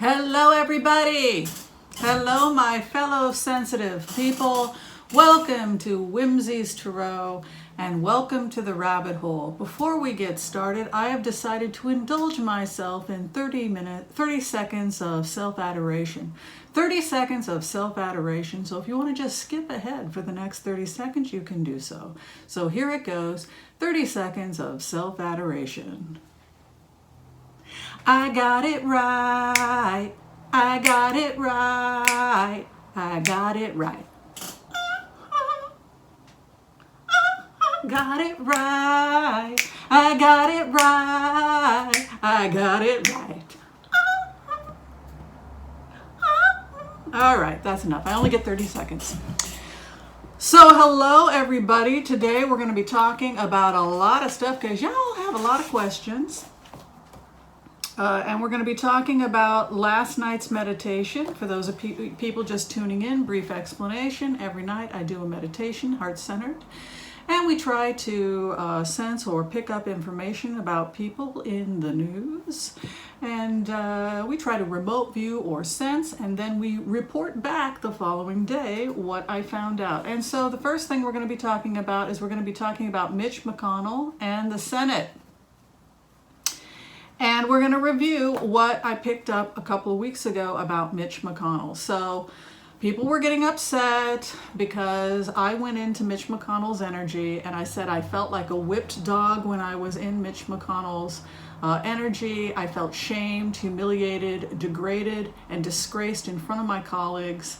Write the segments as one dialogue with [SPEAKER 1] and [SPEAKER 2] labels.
[SPEAKER 1] Hello everybody! Hello my fellow sensitive people. Welcome to Whimsy's Tarot and welcome to the rabbit hole. Before we get started, I have decided to indulge myself in 30 seconds of self-adoration. 30 seconds of self-adoration, so if you want to just skip ahead for the next 30 seconds, you can do so. So here it goes, 30 seconds of self-adoration. I got it right, I got it right, I got it right. Got it right, I got it right, I got it right. All right, that's enough. I only get 30 seconds. So hello everybody. Today we're going to be talking about a lot of stuff because y'all have a lot of questions. And we're going to be talking about last night's meditation. For those of people just tuning in, brief explanation. Every night I do a meditation, heart-centered. And we try to sense or pick up information about people in the news. And we try to remote view or sense, and then we report back the following day what I found out. And so the first thing we're going to be talking about is we're going to be talking about Mitch McConnell and the Senate. And we're going to review what I picked up a couple of weeks ago about Mitch McConnell. So people were getting upset because I went into Mitch McConnell's energy and I said I felt like a whipped dog when I was in Mitch McConnell's energy. I felt shamed, humiliated, degraded, and disgraced in front of my colleagues.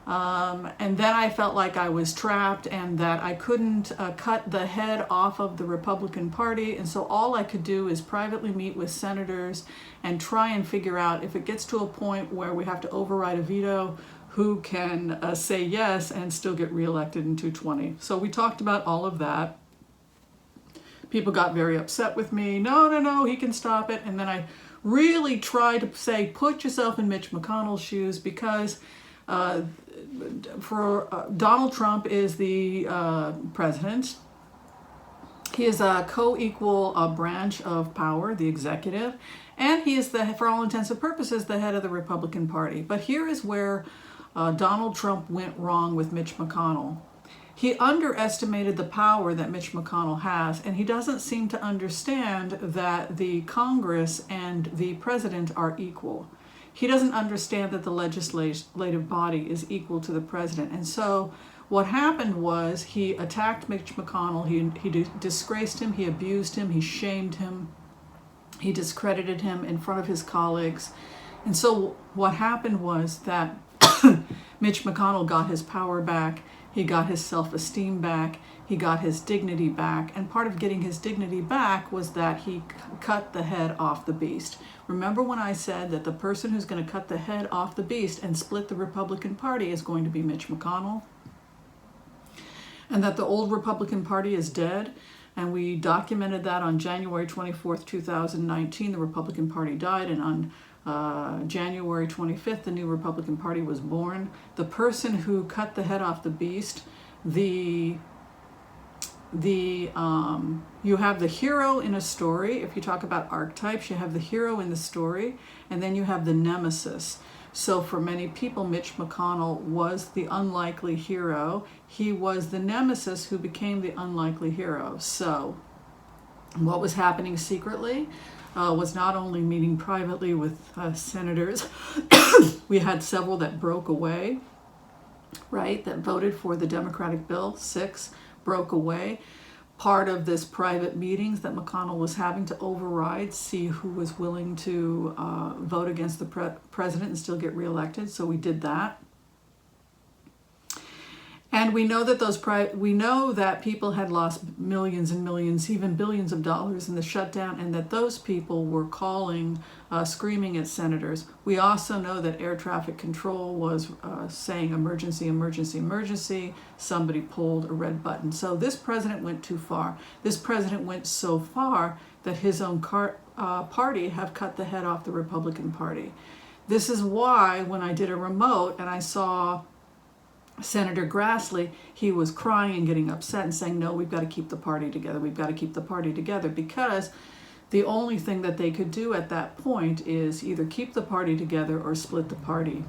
[SPEAKER 1] And then I felt like I was trapped and that I couldn't cut the head off of the Republican Party. And so all I could do is privately meet with senators and try and figure out if it gets to a point where we have to override a veto, who can say yes and still get reelected in 220. So we talked about all of that. People got very upset with me. No, he can stop it. And then I really tried to say, put yourself in Mitch McConnell's shoes, because Donald Trump is the president. He is a co-equal branch of power, the executive, and he is, for all intents and purposes, the head of the Republican Party. But here is where Donald Trump went wrong with Mitch McConnell. He underestimated the power that Mitch McConnell has, and he doesn't seem to understand that the Congress and the president are equal. He doesn't understand that the legislative body is equal to the president. And so what happened was he attacked Mitch McConnell, he disgraced him, he abused him, he shamed him, he discredited him in front of his colleagues. And so what happened was that Mitch McConnell got his power back, he got his self-esteem back, he got his dignity back, and part of getting his dignity back was that he cut the head off the beast. Remember when I said that the person who's going to cut the head off the beast and split the Republican Party is going to be Mitch McConnell? And that the old Republican Party is dead? And we documented that on January 24th, 2019, the Republican Party died, and on January 25th, the new Republican Party was born. The person who cut the head off the beast, you have the hero in a story. If you talk about archetypes, you have the hero in the story, and then you have the nemesis. So for many people, Mitch McConnell was the unlikely hero. He was the nemesis who became the unlikely hero. So what was happening secretly was not only meeting privately with senators. We had several that broke away, right, that voted for the Democratic bill. 6 broke away. Part of this private meetings that McConnell was having to override, see who was willing to vote against the president and still get reelected. So we did that. And we know that we know that people had lost millions and millions, even billions of dollars in the shutdown, and that those people were calling, screaming at senators. We also know that air traffic control was saying emergency, emergency, emergency. Somebody pulled a red button. So this president went too far. This president went so far that his own party have cut the head off the Republican Party. This is why when I did a remote and I saw Senator Grassley, he was crying and getting upset and saying, no, we've got to keep the party together. We've got to keep the party together, because the only thing that they could do at that point is either keep the party together or split the party.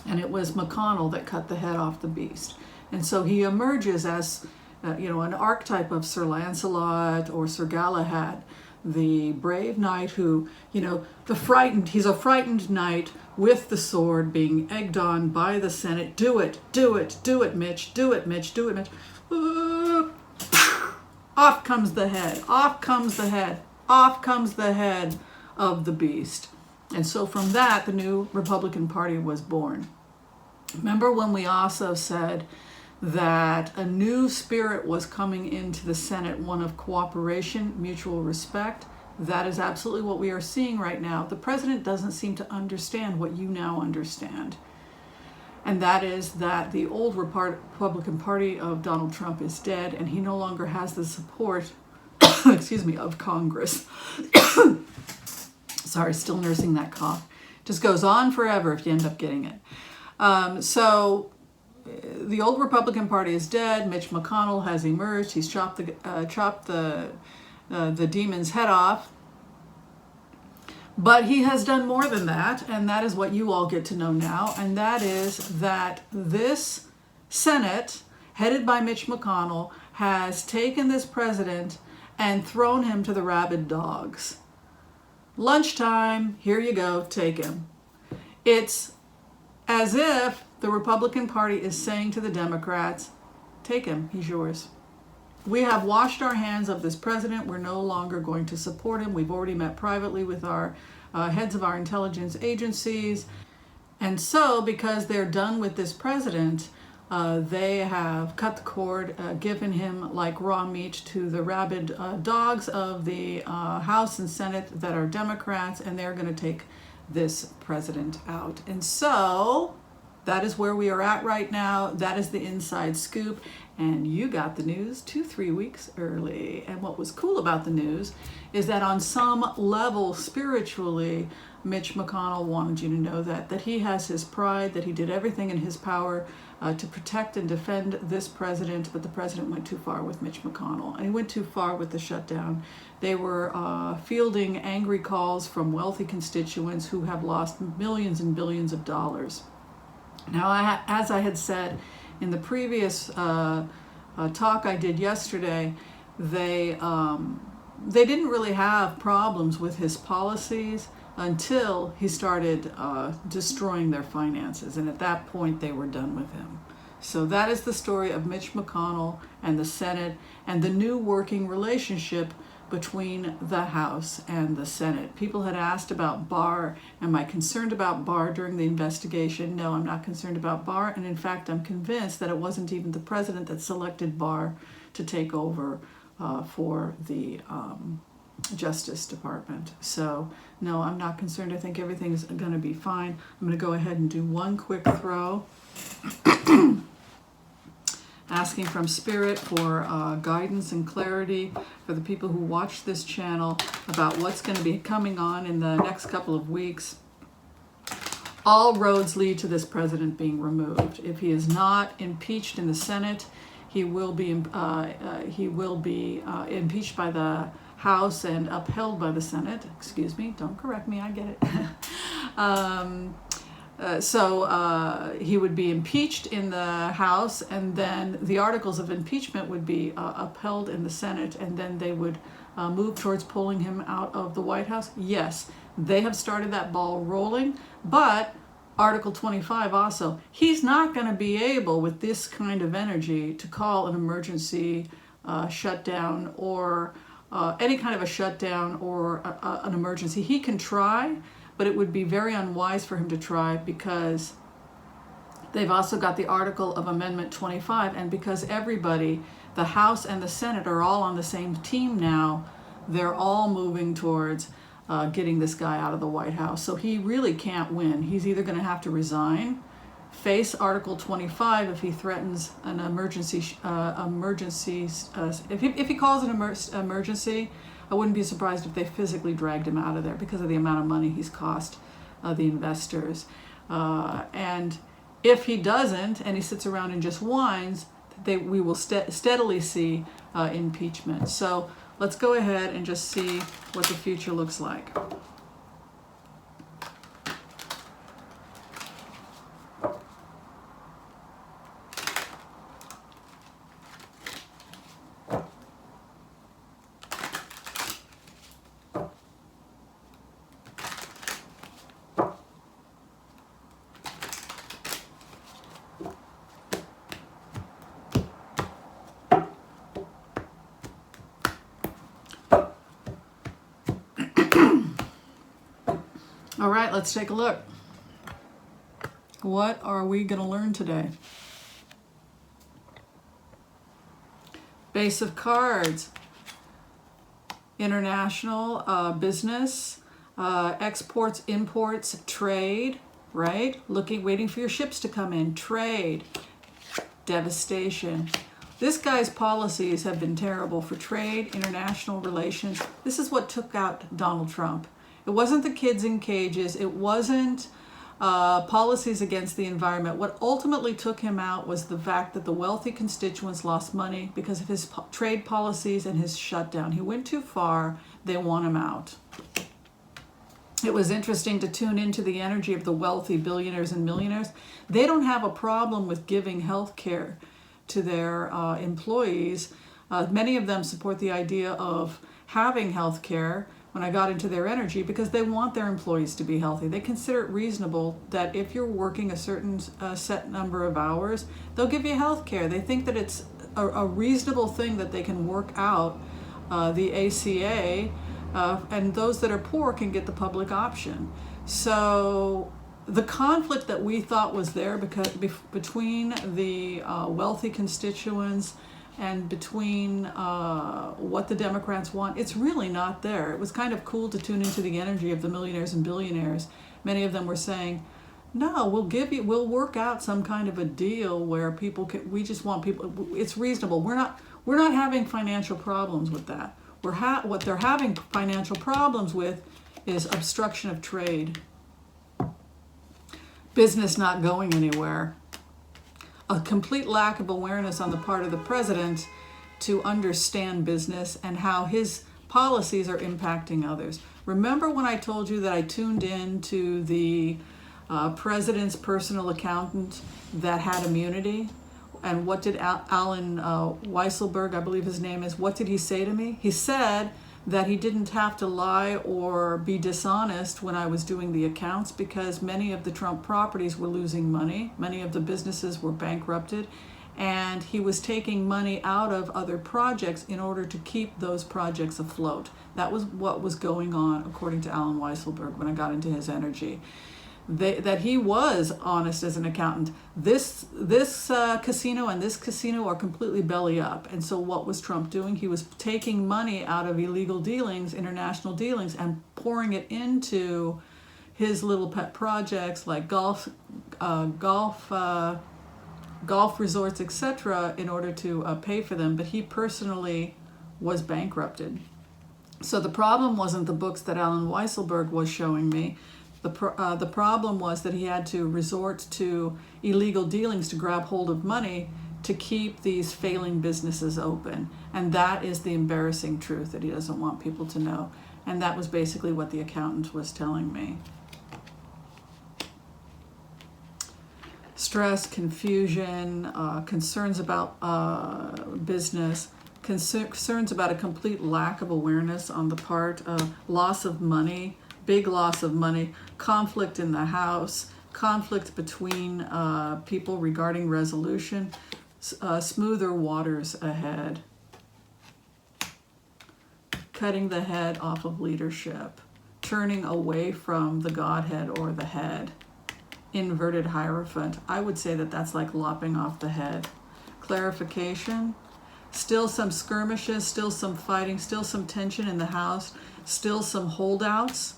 [SPEAKER 1] And it was McConnell that cut the head off the beast. And so he emerges as, an archetype of Sir Lancelot or Sir Galahad, the brave knight who, he's a frightened knight with the sword being egged on by the Senate. Do it, Mitch, do it, Mitch. Off comes the head, off comes the head of the beast. And so from that, the new Republican Party was born. Remember when we also said that a new spirit was coming into the Senate, one of cooperation, mutual respect? That is absolutely what we are seeing right now. The president doesn't seem to understand what you now understand. And that is that the old Republican Party of Donald Trump is dead, and he no longer has the support, of Congress. Sorry, still nursing that cough. Just goes on forever if you end up getting it. So the old Republican Party is dead. Mitch McConnell has emerged. He's chopped the demon's head off. But he has done more than that, and that is what you all get to know now, and that is that this Senate, headed by Mitch McConnell, has taken this president and thrown him to the rabid dogs. Lunchtime, here you go, take him. It's as if the Republican Party is saying to the Democrats, take him, he's yours. We have washed our hands of this president. We're no longer going to support him. We've already met privately with our heads of our intelligence agencies. And so, because they're done with this president, they have cut the cord, given him like raw meat to the rabid dogs of the House and Senate that are Democrats, and they're going to take this president out. And so that is where we are at right now. That is the inside scoop. And you got the news 2-3 weeks early. And what was cool about the news is that on some level, spiritually, Mitch McConnell wanted you to know that he has his pride, that he did everything in his power to protect and defend this president, but the president went too far with Mitch McConnell, and he went too far with the shutdown. They were fielding angry calls from wealthy constituents who have lost millions and billions of dollars. Now, as I had said in the previous talk I did yesterday, they didn't really have problems with his policies until he started destroying their finances, and at that point they were done with him. So that is the story of Mitch McConnell and the Senate and the new working relationship between the House and the Senate. People had asked about Barr. Am I concerned about Barr during the investigation? No, I'm not concerned about Barr, and in fact I'm convinced that it wasn't even the president that selected Barr to take over for the Justice Department. So no, I'm not concerned. I think everything's going to be fine. I'm going to go ahead and do one quick throw. Asking from Spirit for guidance and clarity for the people who watch this channel about what's going to be coming on in the next couple of weeks. All roads lead to this president being removed. If he is not impeached in the Senate, he will be impeached by the House and upheld by the Senate. Excuse me, don't correct me, I get it. So he would be impeached in the House, and then the articles of impeachment would be upheld in the Senate, and then they would move towards pulling him out of the White House. Yes, they have started that ball rolling, but Article 25 also, he's not going to be able with this kind of energy to call an emergency shutdown or any kind of a shutdown or an emergency. He can try, but it would be very unwise for him to try because they've also got the article of Amendment 25, and because everybody, the House and the Senate, are all on the same team now, they're all moving towards getting this guy out of the White House. So he really can't win. He's either going to have to resign, face Article 25 if he threatens an emergency, if he calls an emergency. I wouldn't be surprised if they physically dragged him out of there because of the amount of money he's cost the investors. And if he doesn't, and he sits around and just whines, we will steadily see impeachment. So let's go ahead and just see what the future looks like. All right, let's take a look. What are we going to learn today? Base of cards. International business, exports, imports, trade, right? Waiting for your ships to come in. Trade, devastation. This guy's policies have been terrible for trade, international relations. This is what took out Donald Trump. It wasn't the kids in cages. It wasn't policies against the environment. What ultimately took him out was the fact that the wealthy constituents lost money because of his trade policies and his shutdown. He went too far. They want him out. It was interesting to tune into the energy of the wealthy billionaires and millionaires. They don't have a problem with giving health care to their employees. Many of them support the idea of having health care when I got into their energy because they want their employees to be healthy. They consider it reasonable that if you're working a certain set number of hours, they'll give you health care. They think that it's a reasonable thing that they can work out the ACA, and those that are poor can get the public option. So the conflict that we thought was there between the wealthy constituents and between what the Democrats want, it's really not there. It was kind of cool to tune into the energy of the millionaires and billionaires. Many of them were saying, no, we'll work out some kind of a deal where we just want people, it's reasonable. We're not having financial problems with that. What they're having financial problems with is obstruction of trade, business not going anywhere, a complete lack of awareness on the part of the president to understand business and how his policies are impacting others. Remember when I told you that I tuned in to the president's personal accountant that had immunity? And what did Alan Weisselberg, I believe his name is, what did he say to me? He said that he didn't have to lie or be dishonest when I was doing the accounts because many of the Trump properties were losing money. Many of the businesses were bankrupted. And he was taking money out of other projects in order to keep those projects afloat. That was what was going on, according to Alan Weisselberg, when I got into his energy. That he was honest as an accountant. This casino and this casino are completely belly up. And so what was Trump doing? He was taking money out of illegal dealings, international dealings, and pouring it into his little pet projects like golf resorts, etc., in order to pay for them. But he personally was bankrupted. So the problem wasn't the books that Alan Weisselberg was showing me. The problem was that he had to resort to illegal dealings to grab hold of money to keep these failing businesses open. And that is the embarrassing truth that he doesn't want people to know. And that was basically what the accountant was telling me. Stress, confusion, concerns about business, concerns about a complete lack of awareness on the part of loss of money, big loss of money, conflict in the house, conflict between people regarding resolution, smoother waters ahead, cutting the head off of leadership, turning away from the Godhead or the head, inverted Hierophant. I would say that that's like lopping off the head. Clarification, still some skirmishes, still some fighting, still some tension in the house, still some holdouts,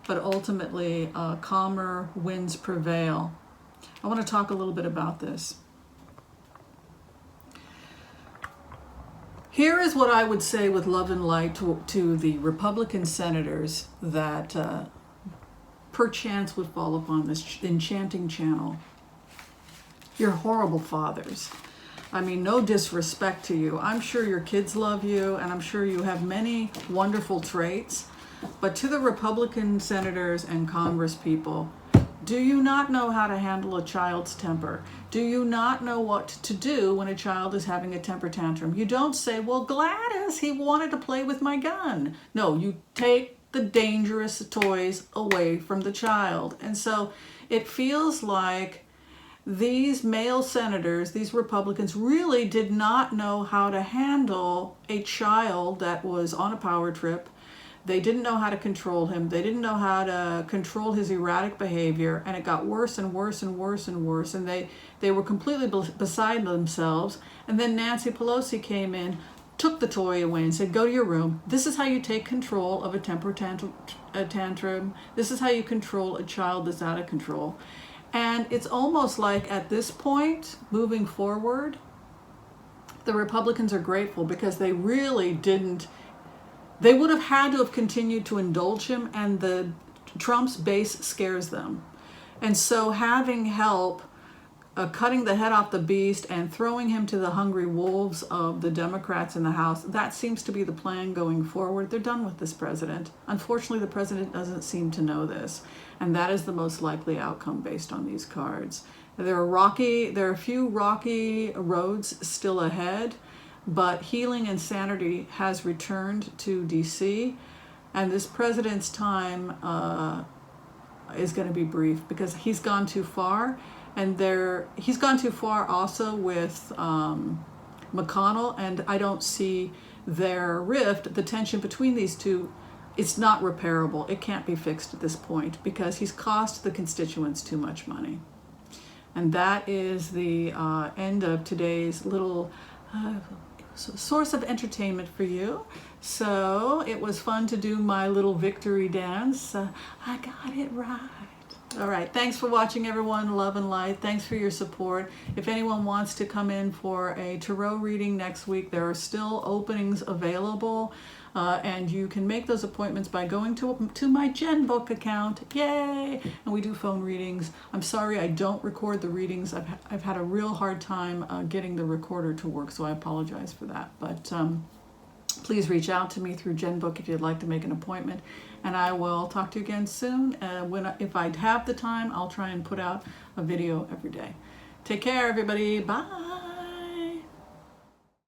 [SPEAKER 1] but ultimately calmer winds prevail. I want to talk a little bit about this. Here is what I would say with love and light to the Republican senators that perchance would fall upon this enchanting channel. You're horrible fathers. I mean, no disrespect to you. I'm sure your kids love you, and I'm sure you have many wonderful traits. But to the Republican senators and Congress people, do you not know how to handle a child's temper? Do you not know what to do when a child is having a temper tantrum? You don't say, well, Gladys, he wanted to play with my gun. No, you take the dangerous toys away from the child. And so it feels like these male senators, these Republicans, really did not know how to handle a child that was on a power trip. They didn't know how to control him. They didn't know how to control his erratic behavior, and it got worse and worse and worse and worse, and they were completely beside themselves. And then Nancy Pelosi came in, took the toy away and said, go to your room. This is how you take control of a temper tantrum. This is how you control a child that's out of control. And it's almost like at this point, moving forward, the Republicans are grateful because they really didn't. They would have had to have continued to indulge him, and the Trump's base scares them. And so having help cutting the head off the beast and throwing him to the hungry wolves of the Democrats in the House, that seems to be the plan going forward. They're done with this president. Unfortunately, the president doesn't seem to know this, and that is the most likely outcome based on these cards. There are a few rocky roads still ahead, but healing and sanity has returned to DC, and this president's time is going to be brief because he's gone too far. And he's gone too far also with McConnell, and I don't see their rift, the tension between these two, it's not repairable. It can't be fixed at this point because he's cost the constituents too much money. And that is the end of today's little source of entertainment for you. So it was fun to do my little victory dance. I got it right. All right, thanks for watching, everyone. Love and light. Thanks for your support. If anyone wants to come in for a tarot reading next week, there are still openings available, and you can make those appointments by going to my GenBook account. Yay! And we do phone readings. I'm sorry I don't record the readings. I've had a real hard time getting the recorder to work, so I apologize for that. But please reach out to me through GenBook if you'd like to make an appointment, and I will talk to you again soon. If I have the time, I'll try and put out a video every day. Take care, everybody. Bye.